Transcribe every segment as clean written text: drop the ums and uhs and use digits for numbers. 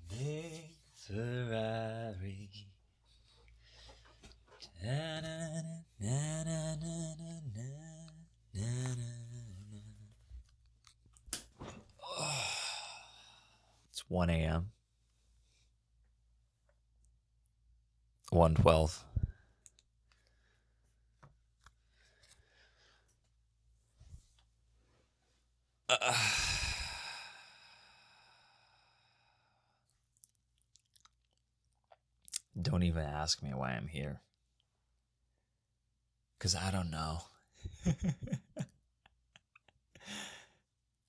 Big Ferrari. It's 1 a.m. 1:12. Don't even ask me why I'm here. Because I don't know.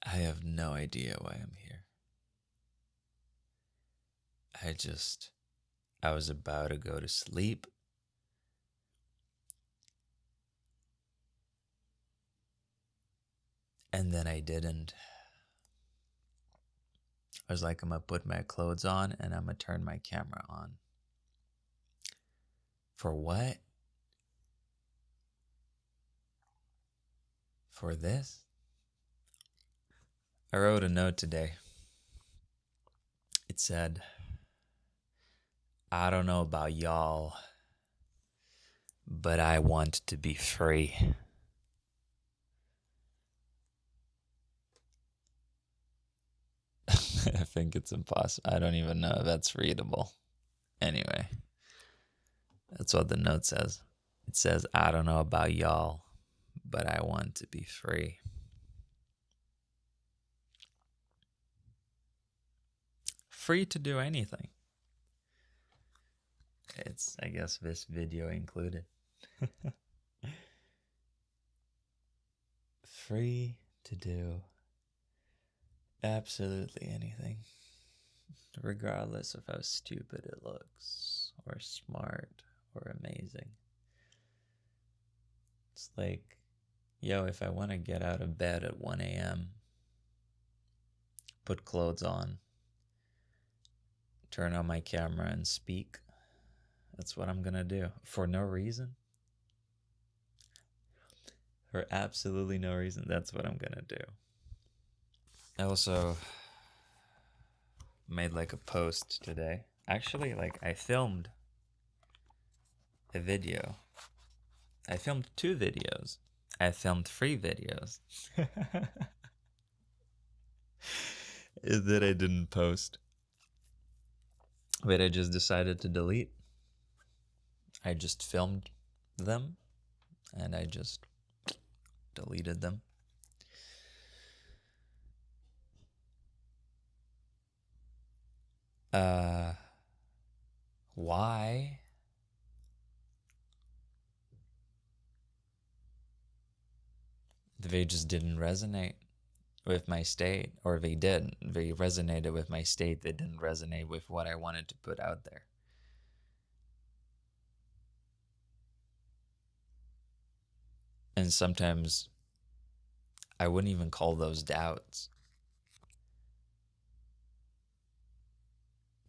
I have no idea why I'm here. I was about to go to sleep. And then I didn't. I was like, I'm going to put my clothes on and I'm going to turn my camera on. For what? For this? I wrote a note today. It said, I don't know about y'all, but I want to be free. I think it's impossible. I don't even know if that's readable. Anyway, that's what the note says. It says, I don't know about y'all, but I want to be free. Free to do anything. It's, I guess, this video included. Free to do absolutely anything, regardless of how stupid it looks, or smart, or amazing. It's like, yo, if I want to get out of bed at 1 a.m., put clothes on, turn on my camera and speak, that's what I'm gonna do. For no reason. For absolutely no reason, that's what I'm gonna do. I also made like a post today. Actually, like I filmed a video. I filmed 2 videos. I filmed 3 videos. That I didn't post. But I just decided to delete. I just filmed them and I just deleted them. Why? They just didn't resonate with my state, or they did. They resonated with my state. They didn't resonate with what I wanted to put out there. And sometimes I wouldn't even call those doubts.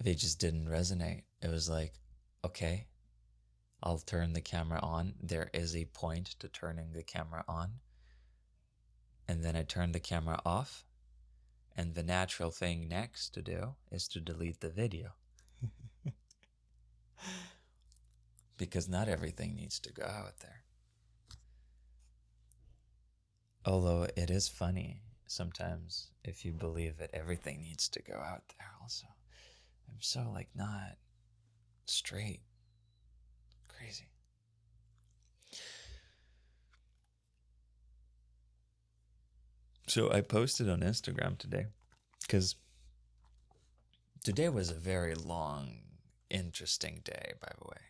They just didn't resonate. It was like, okay, I'll turn the camera on. There is a point to turning the camera on. And then I turn the camera off. And the natural thing next to do is to delete the video. Because not everything needs to go out there. Although it is funny sometimes if you believe that everything needs to go out there also. I'm so like not straight. Crazy. So I posted on Instagram today because today was a very long, interesting day, by the way.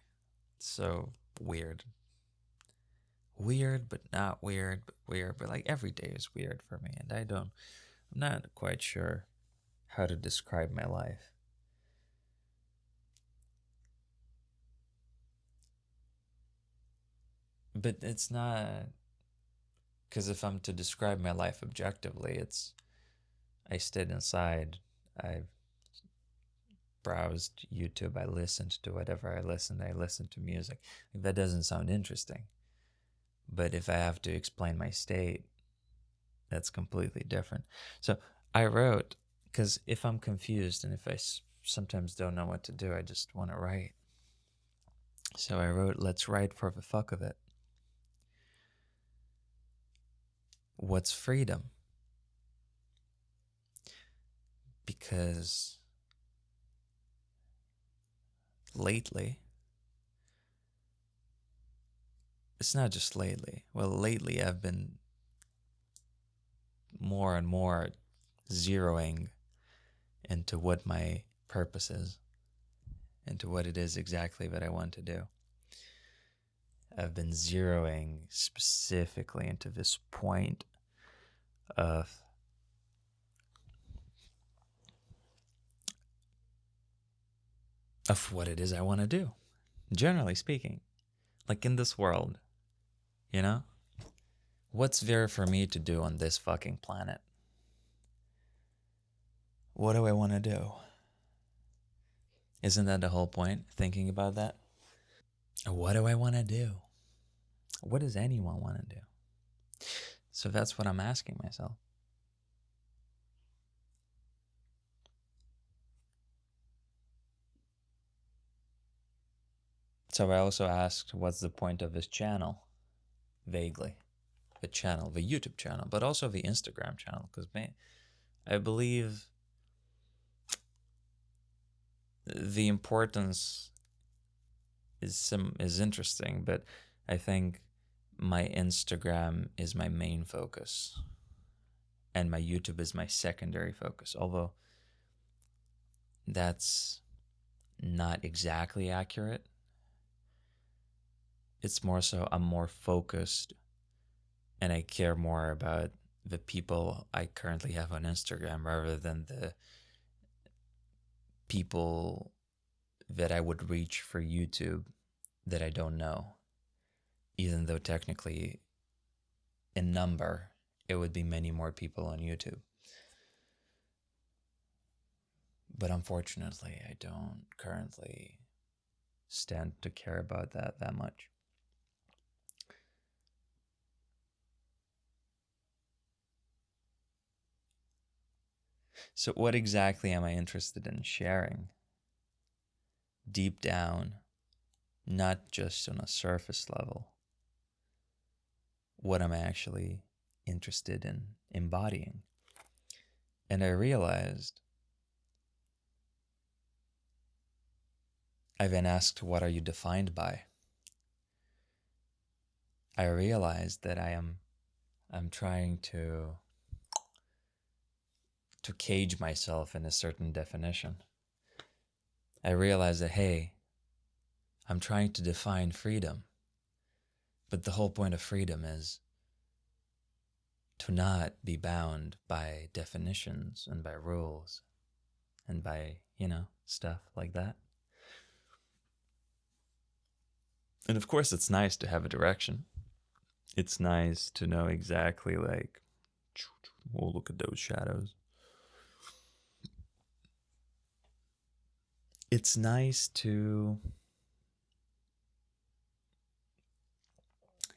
So weird. Weird, but not weird, but weird. But like every day is weird for me. And I'm not quite sure how to describe my life. But it's not, because if I'm to describe my life objectively, it's, I stayed inside, I browsed YouTube, I listened to whatever I listened to music. That doesn't sound interesting. But if I have to explain my state, that's completely different. So I wrote, because if I'm confused and if I sometimes don't know what to do, I just want to write. So I wrote, let's write for the fuck of it. What's freedom? Because lately, it's not just lately. Well, lately I've been more and more zeroing into what my purpose is, into what it is exactly that I want to do. I've been zeroing specifically into this point of what it is I want to do, generally speaking. Like in this world, you know? What's there for me to do on this fucking planet? What do I want to do? Isn't that the whole point, thinking about that? What do I want to do? What does anyone want to do? So that's what I'm asking myself. So I also asked, what's the point of this channel? Vaguely. The channel, the YouTube channel, but also the Instagram channel, because I believe the importance is interesting, but I think my Instagram is my main focus and my YouTube is my secondary focus, although that's not exactly accurate. It's more so I'm more focused and I care more about the people I currently have on Instagram rather than the people that I would reach for YouTube that I don't know. Even though technically, in number, it would be many more people on YouTube. But unfortunately, I don't currently stand to care about that much. So what exactly am I interested in sharing? Deep down, not just on a surface level. What am I actually interested in embodying? And I realized, I've been asked, what are you defined by? I realized that I'm trying to cage myself in a certain definition. I realized that, hey, I'm trying to define freedom, but the whole point of freedom is to not be bound by definitions and by rules and by, stuff like that. And of course, it's nice to have a direction. It's nice to know exactly, like, oh, look at those shadows. It's nice to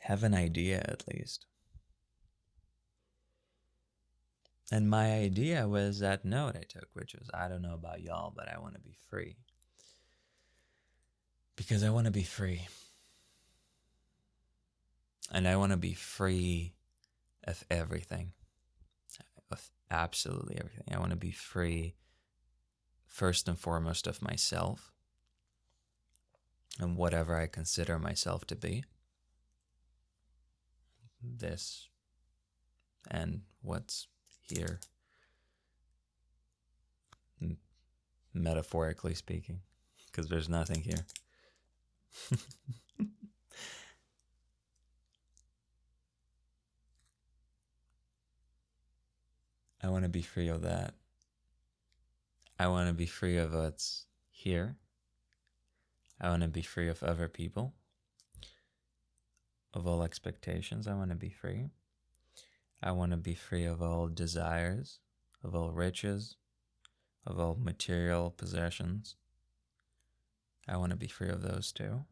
have an idea, at least. And my idea was that note I took, which was, I don't know about y'all, but I want to be free. Because I want to be free. And I want to be free of everything. Of absolutely everything. I want to be free, first and foremost, of myself. And whatever I consider myself to be. This and what's here. Metaphorically speaking. Because there's nothing here. I want to be free of that. I want to be free of what's here. I want to be free of other people. Of all expectations, I want to be free. I want to be free of all desires, of all riches, of all material possessions. I want to be free of those too.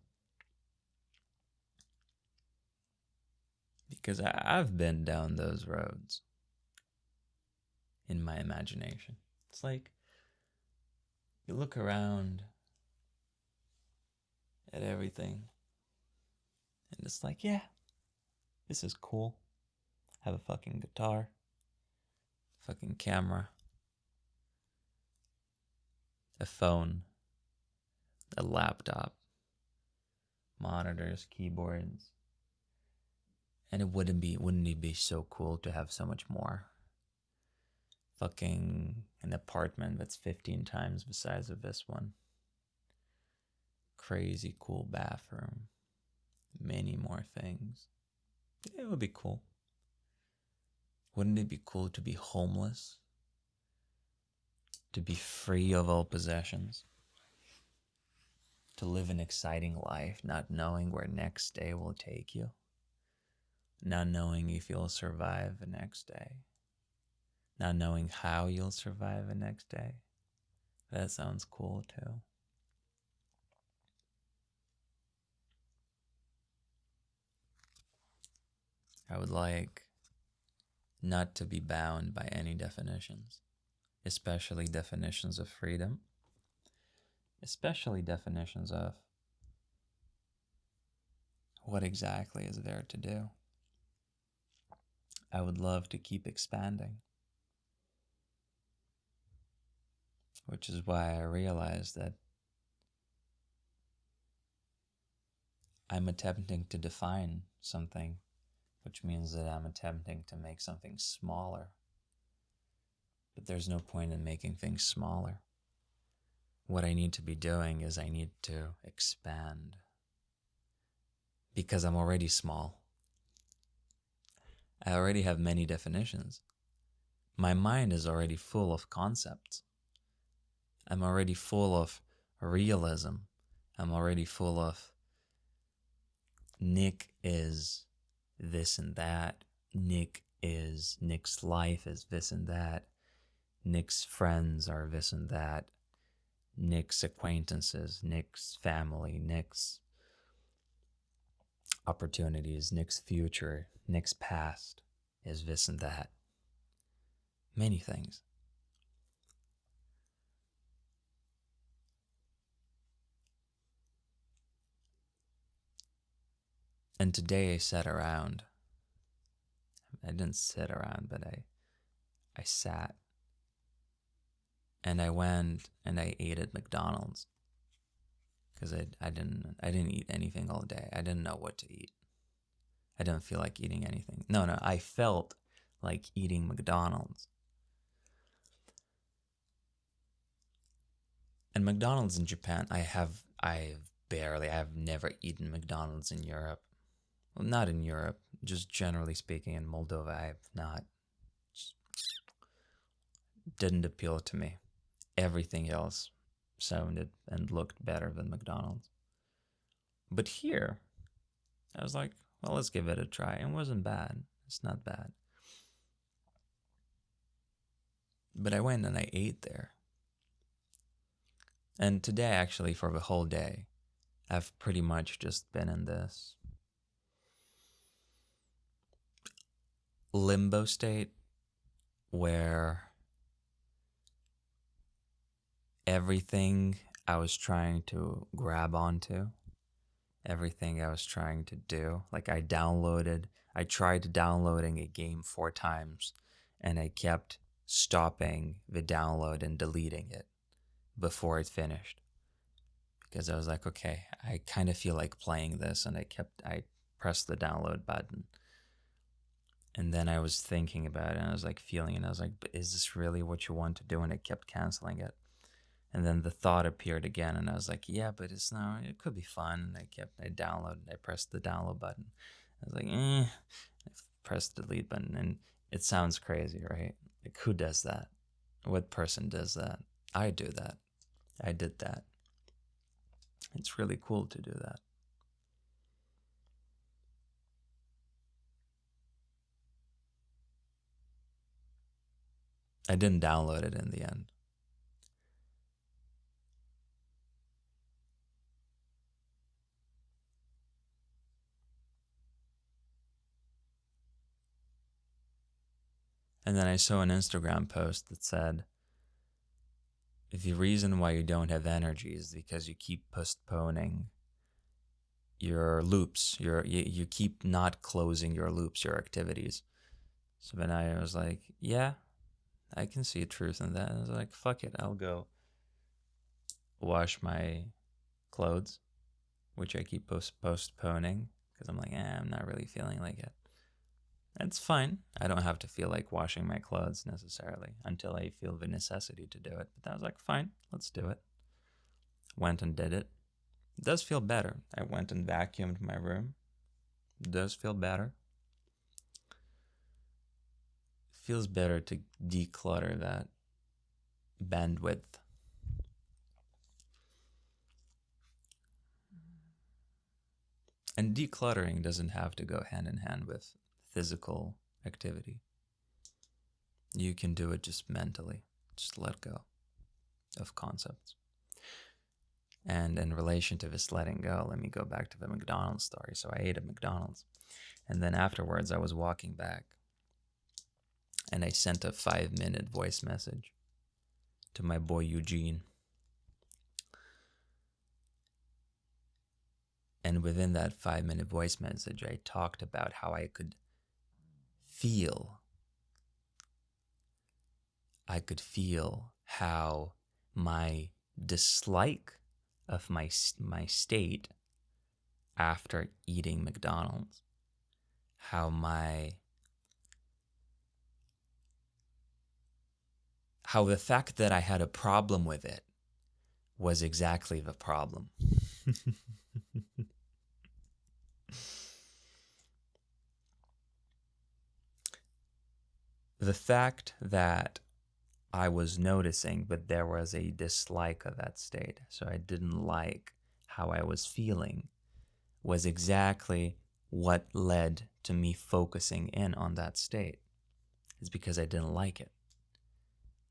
Because I've been down those roads. in my imagination. It's like you look around at everything and it's like, yeah, this is cool. Have a fucking guitar, fucking camera, a phone, a laptop, monitors, keyboards. And wouldn't it be so cool to have so much more? Fucking an apartment that's 15 times the size of this one. Crazy cool bathroom. Many more things. It would be cool. Wouldn't it be cool to be homeless? To be free of all possessions? To live an exciting life, not knowing where next day will take you? Not knowing if you'll survive the next day? Not knowing how you'll survive the next day? That sounds cool too. I would like not to be bound by any definitions, especially definitions of freedom, especially definitions of what exactly is there to do. I would love to keep expanding, which is why I realized that I'm attempting to define something, which means that I'm attempting to make something smaller. But there's no point in making things smaller. What I need to be doing is I need to expand, because I'm already small. I already have many definitions. My mind is already full of concepts. I'm already full of realism. I'm already full of Nick is this and that. Nick's life is this and that. Nick's friends are this and that. Nick's acquaintances, Nick's family, Nick's opportunities, Nick's future, Nick's past is this and that. Many things. And today I sat around. I didn't sit around, but I sat. And I went and I ate at McDonald's. Because I didn't eat anything all day. I didn't know what to eat. I didn't feel like eating anything. No, I felt like eating McDonald's. And McDonald's in Japan, I've never eaten McDonald's in Europe. Well, not in Europe, just generally speaking in Moldova, I've not. Didn't appeal to me. Everything else sounded and looked better than McDonald's. But here, I was like, well, let's give it a try. It wasn't bad. It's not bad. But I went and I ate there. And today, actually, for the whole day, I've pretty much just been in this limbo state where everything I was trying to grab onto, everything I was trying to do, like I tried downloading a game 4 times and I kept stopping the download and deleting it before it finished. Because I was like, okay, I kind of feel like playing this, and I pressed the download button. And then I was thinking about it, and I was like feeling it, and I was like, but is this really what you want to do? And I kept canceling it. And then the thought appeared again, and I was like, yeah, but it could be fun. And I pressed the download button. I was like, I pressed the delete button, and it sounds crazy, right? Like, who does that? What person does that? I do that. I did that. It's really cool to do that. I didn't download it in the end. And then I saw an Instagram post that said, the reason why you don't have energy is because you keep postponing your loops. You keep not closing your loops, your activities. So then I was like, yeah, I can see truth in that. I was like, fuck it, I'll go wash my clothes, which I keep postponing because I'm like, I'm not really feeling like it. It's fine. I don't have to feel like washing my clothes necessarily until I feel the necessity to do it. But I was like, fine, let's do it. Went and did it. It does feel better. I went and vacuumed my room. It does feel better. It feels better to declutter that bandwidth. And decluttering doesn't have to go hand in hand with physical activity. You can do it just mentally. Just let go of concepts. And in relation to this letting go, let me go back to the McDonald's story. So I ate at McDonald's. And then afterwards, I was walking back. And I sent a 5-minute voice message to my boy Eugene. And within that 5-minute voice message, I talked about how I could feel how my dislike of my state after eating McDonald's, how the fact that I had a problem with it was exactly the problem. The fact that I was noticing, but there was a dislike of that state, so I didn't like how I was feeling, was exactly what led to me focusing in on that state. It's because I didn't like it.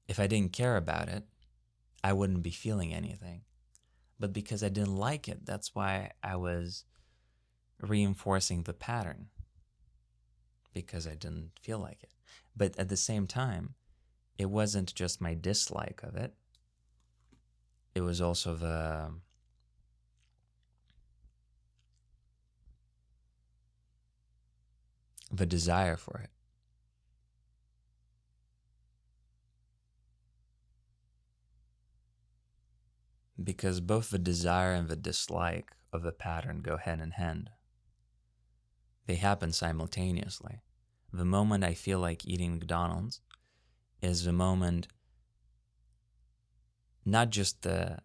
If I didn't care about it, I wouldn't be feeling anything. But because I didn't like it, that's why I was reinforcing the pattern, because I didn't feel like it. But at the same time, it wasn't just my dislike of it. It was also the desire for it. Because both the desire and the dislike of the pattern go hand in hand. They happen simultaneously. The moment I feel like eating McDonald's is the moment, not just the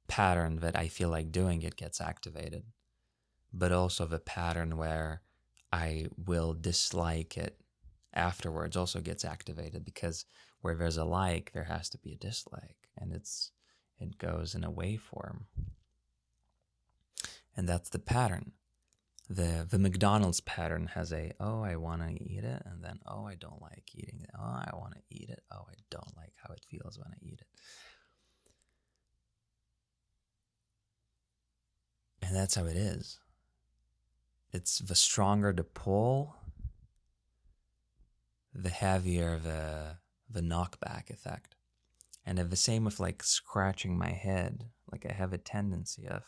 pattern that I feel like doing it gets activated, but also the pattern where I will dislike it afterwards also gets activated, because where there's a like, there has to be a dislike, and it goes in a waveform. And that's the pattern. The McDonald's pattern has a, oh, I want to eat it, and then, oh, I don't like eating it. Oh, I want to eat it. Oh, I don't like how it feels when I eat it. And that's how it is. It's the stronger the pull, the heavier the knockback effect. And the same with like scratching my head. Like I have a tendency of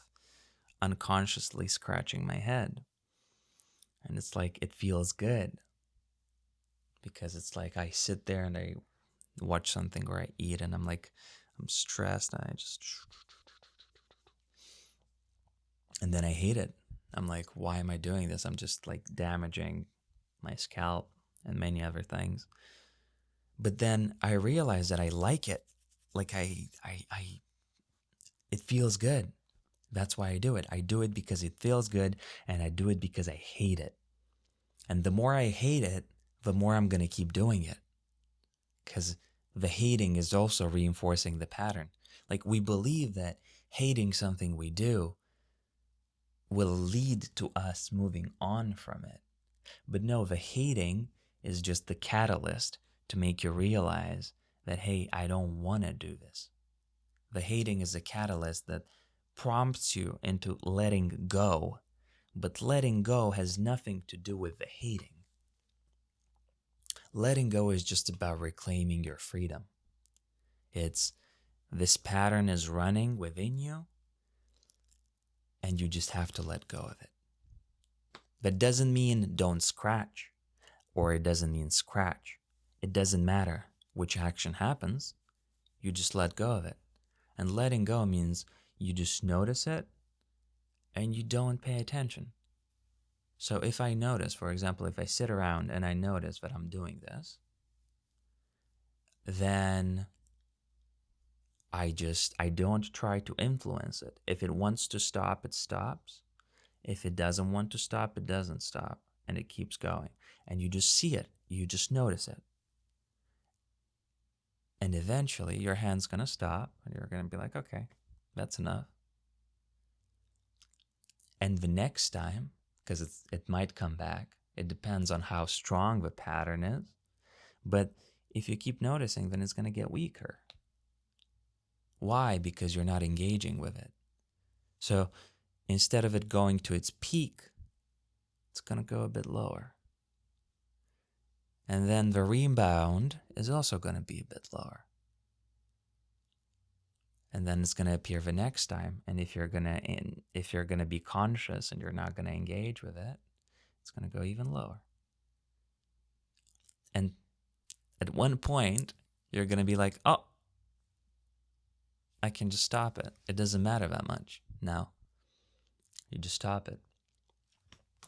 unconsciously scratching my head. And it's like, it feels good. Because it's like I sit there and I watch something or I eat and I'm like, I'm stressed and I just... And then I hate it. I'm like, why am I doing this? I'm just like damaging my scalp and many other things. But then I realize that I like it. Like it feels good. That's why I do it. I do it because it feels good, and I do it because I hate it. And the more I hate it, the more I'm going to keep doing it. Because the hating is also reinforcing the pattern. Like we believe that hating something we do will lead to us moving on from it. But no, the hating is just the catalyst to make you realize that, hey, I don't want to do this. The hating is the catalyst that prompts you into letting go, but letting go has nothing to do with the hating. Letting go is just about reclaiming your freedom. It's this pattern is running within you, and you just have to let go of it. That doesn't mean don't scratch, or it doesn't mean scratch. It doesn't matter which action happens, you just let go of it. And letting go means you just notice it and you don't pay attention. So if I notice, for example, if I sit around and I notice that I'm doing this, then I don't try to influence it. If it wants to stop, it stops. If it doesn't want to stop, it doesn't stop, and it keeps going. And you just see it, you just notice it. And eventually your hand's gonna stop and you're gonna be like, okay, that's enough. And the next time, because it might come back, it depends on how strong the pattern is. But if you keep noticing, then it's gonna get weaker. Why? Because you're not engaging with it. So instead of it going to its peak, it's gonna go a bit lower. And then the rebound is also going to be a bit lower. And then it's going to appear the next time. And if you're going to be conscious and you're not going to engage with it, it's going to go even lower. And at one point, you're going to be like, oh, I can just stop it. It doesn't matter that much. No, you just stop it.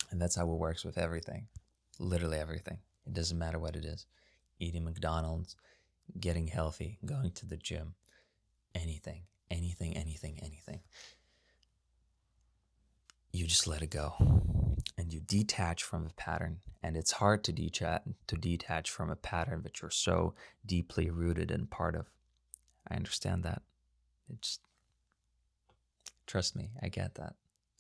And that's how it works with everything. Literally everything. It doesn't matter what it is. Eating McDonald's, getting healthy, going to the gym, anything. You just let it go. And you detach from the pattern. And it's hard to detach from a pattern that you're so deeply rooted and part of. I understand that. Trust me, I get that.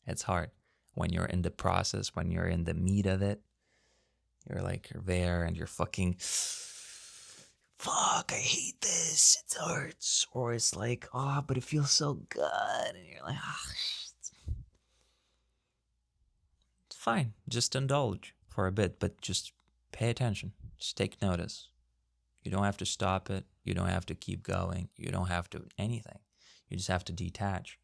It's hard. When you're in the process, when you're in the meat of it, you're there and you're fucking, fuck, I hate this, it hurts. Or it's like, oh, but it feels so good. And you're like, oh, shit. It's fine. Just indulge for a bit, but just pay attention. Just take notice. You don't have to stop it. You don't have to keep going. You don't have to anything. You just have to detach.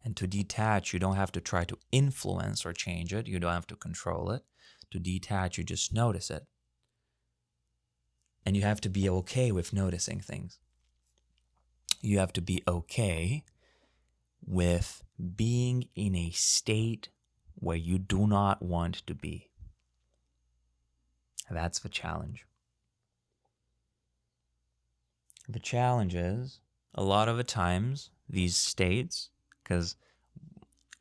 And to detach, you don't have to try to influence or change it. You don't have to control it. To detach, you just notice it. And you have to be okay with noticing things. You have to be okay with being in a state where you do not want to be. That's the challenge. The challenge is, a lot of the times, these states, because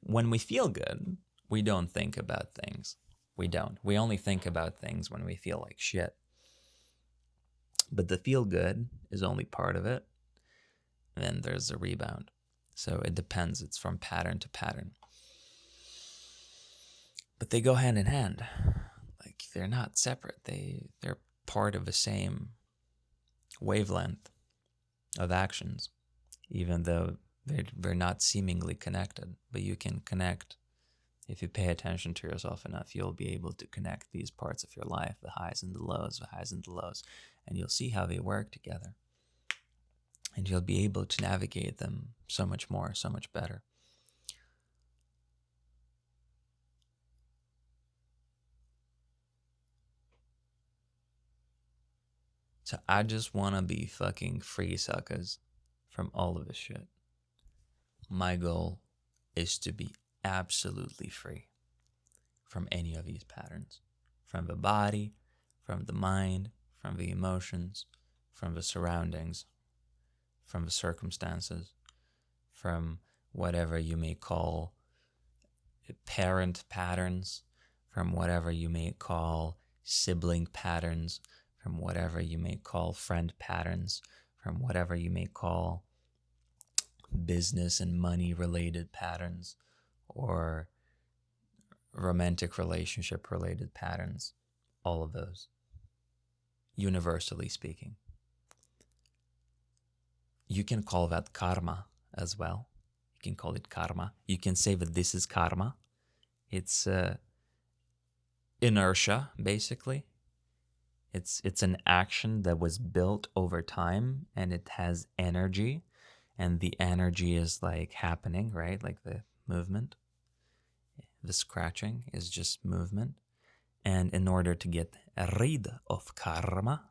when we feel good, we don't think about things. We don't. We only think about things when we feel like shit. But the feel good is only part of it. Then there's a rebound. So it depends. It's from pattern to pattern. But they go hand in hand. Like, they're not separate. They're part of the same wavelength of actions, even though they're not seemingly connected. But you can connect. If you pay attention to yourself enough, you'll be able to connect these parts of your life, the highs and the lows, and you'll see how they work together. And you'll be able to navigate them so much more, so much better. So I just want to be fucking free, suckers, from all of this shit. My goal is to be absolutely free from any of these patterns. From the body, from the mind, from the emotions, from the surroundings, from the circumstances, from whatever you may call parent patterns, from whatever you may call sibling patterns, from whatever you may call friend patterns, from whatever you may call business and money related patterns, or romantic relationship related patterns, all of those, universally speaking. You can call that karma as well. You can call it karma. You can say that this is karma. It's inertia, basically. It's an action that was built over time, and it has energy, and the energy is like happening, right? Like the movement. The scratching is just movement. And in order to get rid of karma,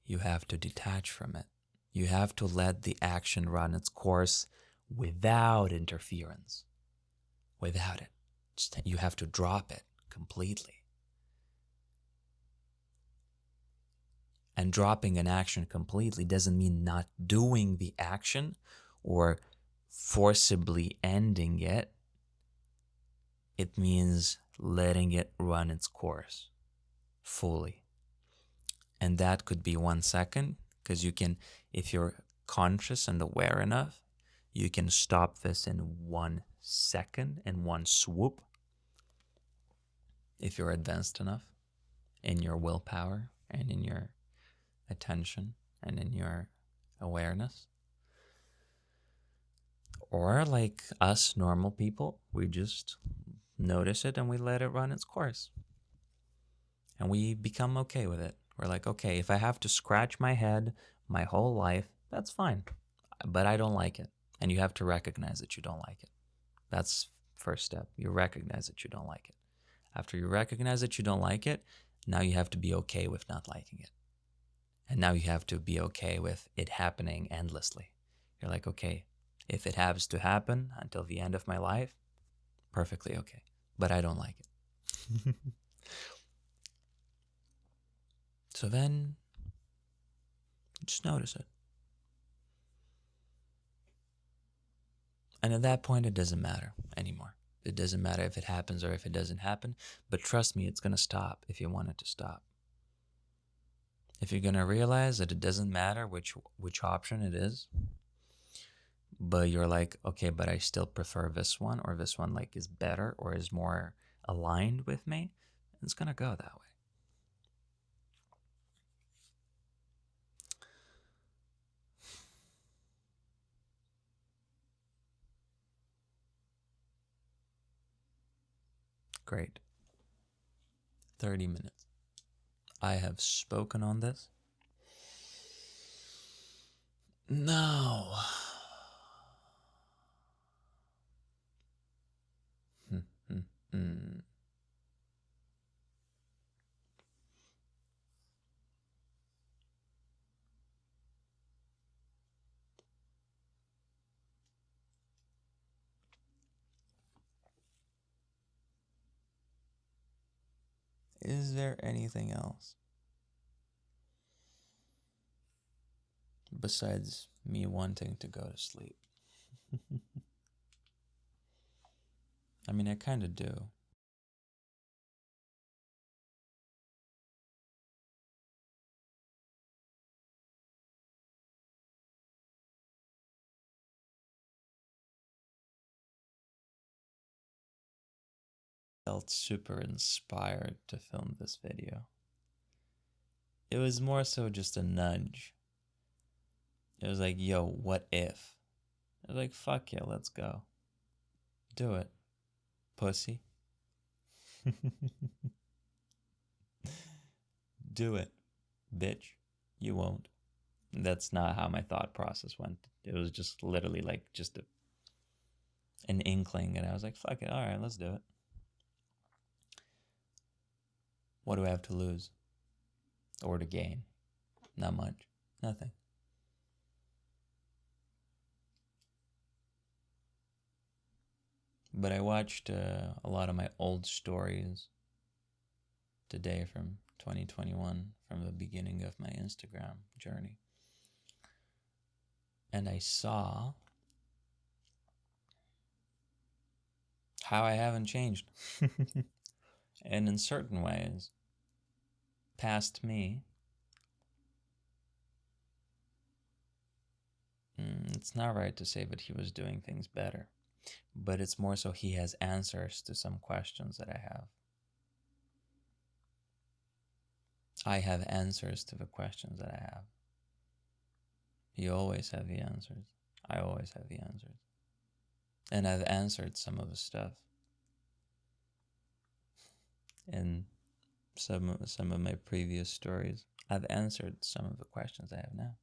you have to detach from it. You have to let the action run its course without interference. Without it. You have to drop it completely. And dropping an action completely doesn't mean not doing the action or forcibly ending it. It means letting it run its course fully. And that could be 1 second, because you can, if you're conscious and aware enough, you can stop this in 1 second, in one swoop, if you're advanced enough in your willpower and in your attention and in your awareness. Or like us normal people, we just notice it and we let it run its course. And we become okay with it. We're like, okay, if I have to scratch my head my whole life, that's fine. But I don't like it. And you have to recognize that you don't like it. That's first step. You recognize that you don't like it. After you recognize that you don't like it, now you have to be okay with not liking it. And now you have to be okay with it happening endlessly. You're like, okay, if it happens to happen until the end of my life, perfectly okay. But I don't like it. So then, just notice it. And at that point, it doesn't matter anymore. It doesn't matter if it happens or if it doesn't happen. But trust me, it's going to stop if you want it to stop. If you're going to realize that it doesn't matter which option it is, but you're like, okay, but I still prefer this one, or this one like is better or is more aligned with me, it's going to go that way. Great. 30 minutes. I have spoken on this. No. Is there anything else besides me wanting to go to sleep? I mean, I kind of do. Felt super inspired to film this video. It was more so just a nudge. It was like, yo, what if? I was like, fuck yeah, let's go. Do it, pussy. Do it, bitch. You won't. That's not how my thought process went. It was just literally like just an inkling, and I was like, fuck it, alright, let's do it. What do I have to lose? Or to gain? Not much. Nothing. But I watched a lot of my old stories today from 2021, from the beginning of my Instagram journey. And I saw how I haven't changed. And in certain ways, past me, it's not right to say that he was doing things better, but it's more so he has answers to some questions that I have. I have answers to the questions that I have. You always have the answers. I always have the answers. And I've answered some of the stuff. And some of my previous stories, I've answered some of the questions I have now.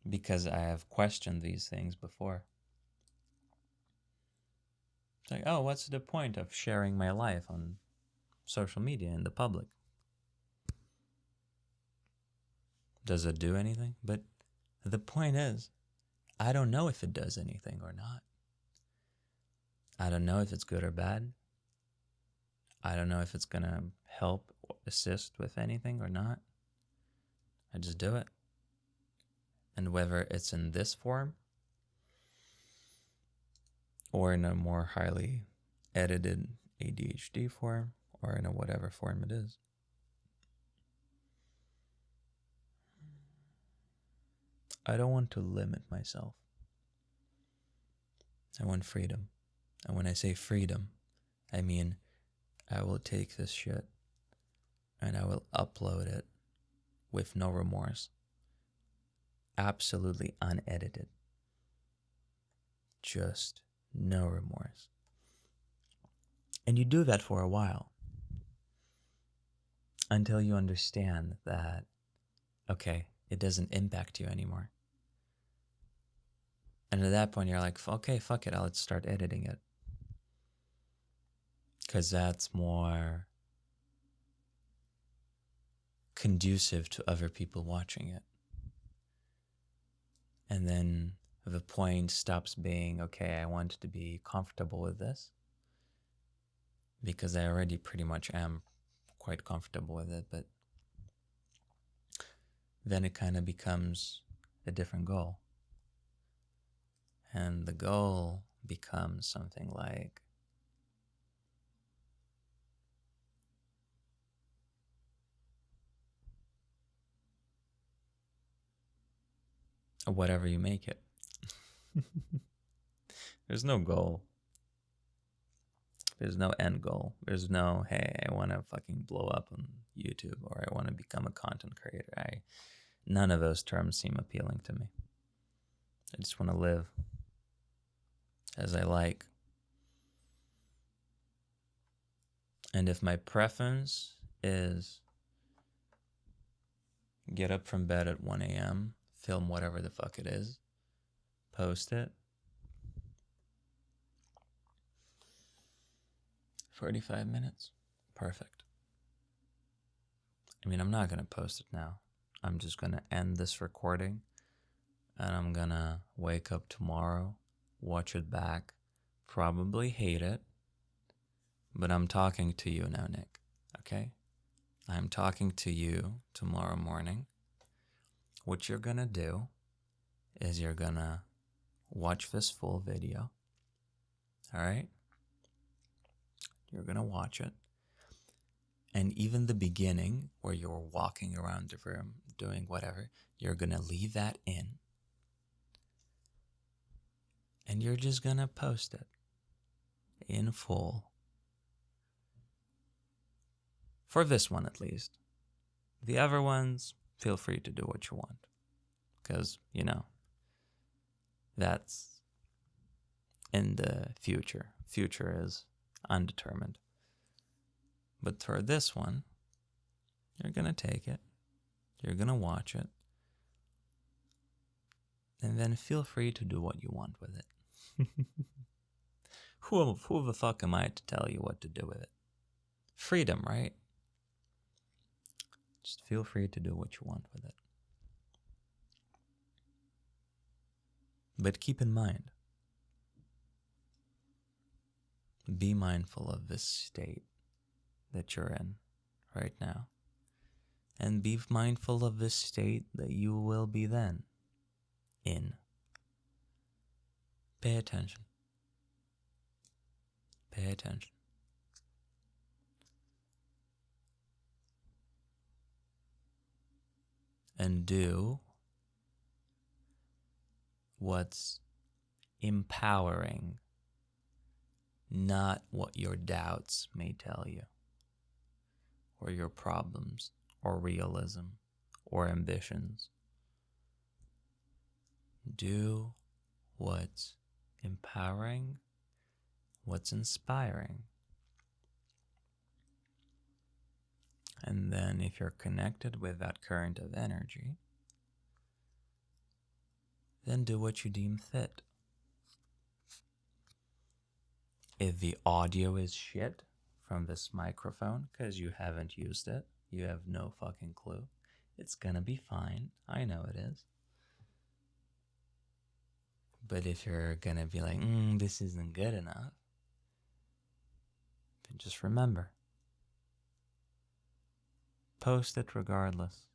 Because I have questioned these things before. It's like, oh, what's the point of sharing my life on social media in the public? Does it do anything? But the point is, I don't know if it does anything or not. I don't know if it's good or bad. I don't know if it's going to help or assist with anything or not. I just do it. And whether it's in this form or in a more highly edited ADHD form or in a whatever form it is, I don't want to limit myself. I want freedom. And when I say freedom, I mean I will take this shit and I will upload it with no remorse. Absolutely unedited. Just no remorse. And you do that for a while until you understand that, okay, it doesn't impact you anymore. And at that point, you're like, okay, fuck it, I'll start editing it. Because that's more conducive to other people watching it. And then the point stops being, okay, I want to be comfortable with this. Because I already pretty much am quite comfortable with it. But then it kind of becomes a different goal. And the goal becomes something like, whatever you make it. There's no goal. There's no end goal. There's no, hey, I want to fucking blow up on YouTube or I want to become a content creator. None of those terms seem appealing to me. I just want to live as I like. And if my preference is get up from bed at 1 a.m., film whatever the fuck it is, post it, 45 minutes, perfect. I mean, I'm not going to post it now. I'm just going to end this recording and I'm going to wake up tomorrow, watch it back, probably hate it, but I'm talking to you now, Nick, okay? I'm talking to you tomorrow morning. What you're going to do is you're going to watch this full video, all right? You're going to watch it. And even the beginning, where you're walking around the room, doing whatever, you're going to leave that in. And you're just going to post it in full. For this one, at least. The other ones, feel free to do what you want. Because, that's in the future. Future is undetermined. But for this one, you're going to take it. You're going to watch it. And then feel free to do what you want with it. Who the fuck am I to tell you what to do with it? Freedom, right? Just feel free to do what you want with it. But keep in mind, be mindful of this state that you're in right now. And be mindful of this state that you will be then in. Pay attention. Pay attention. And do what's empowering, not what your doubts may tell you, or your problems, or realism, or ambitions. Do what's empowering, what's inspiring. And then if you're connected with that current of energy, then do what you deem fit. If the audio is shit from this microphone because you haven't used it, you have no fucking clue, it's gonna be fine. I know it is. But if you're gonna be like, this isn't good enough, then just remember, post it regardless.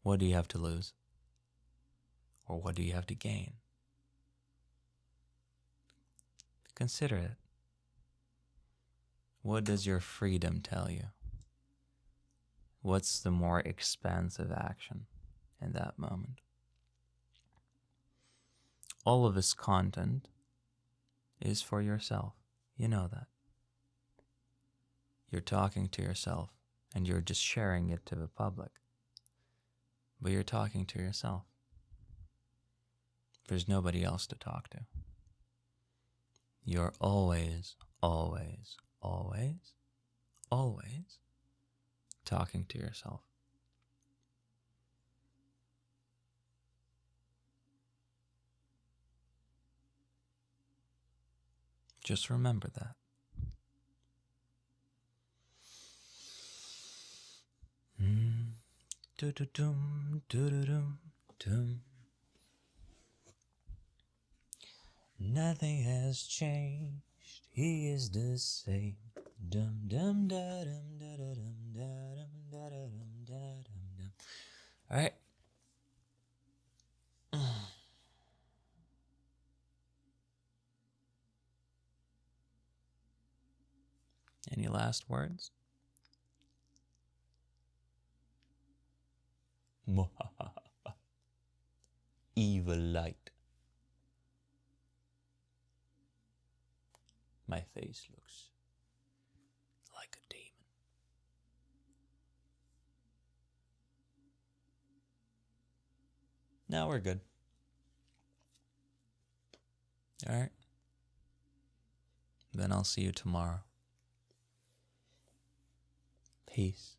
What do you have to lose? Or what do you have to gain? Consider it. What does your freedom tell you? What's the more expansive action in that moment? All of this content is for yourself. You know that. You're talking to yourself and you're just sharing it to the public. But you're talking to yourself. There's nobody else to talk to. You're always, always, always, always talking to yourself. Just remember that. Do-do-dum, do-do-dum, dum. Nothing has changed. He is the same. Dum dum da dum da da dum da dum da da dum da dum dum. All right. Any last words? Evil light. My face looks like a demon. Now we're good. All right. Then I'll see you tomorrow. Peace.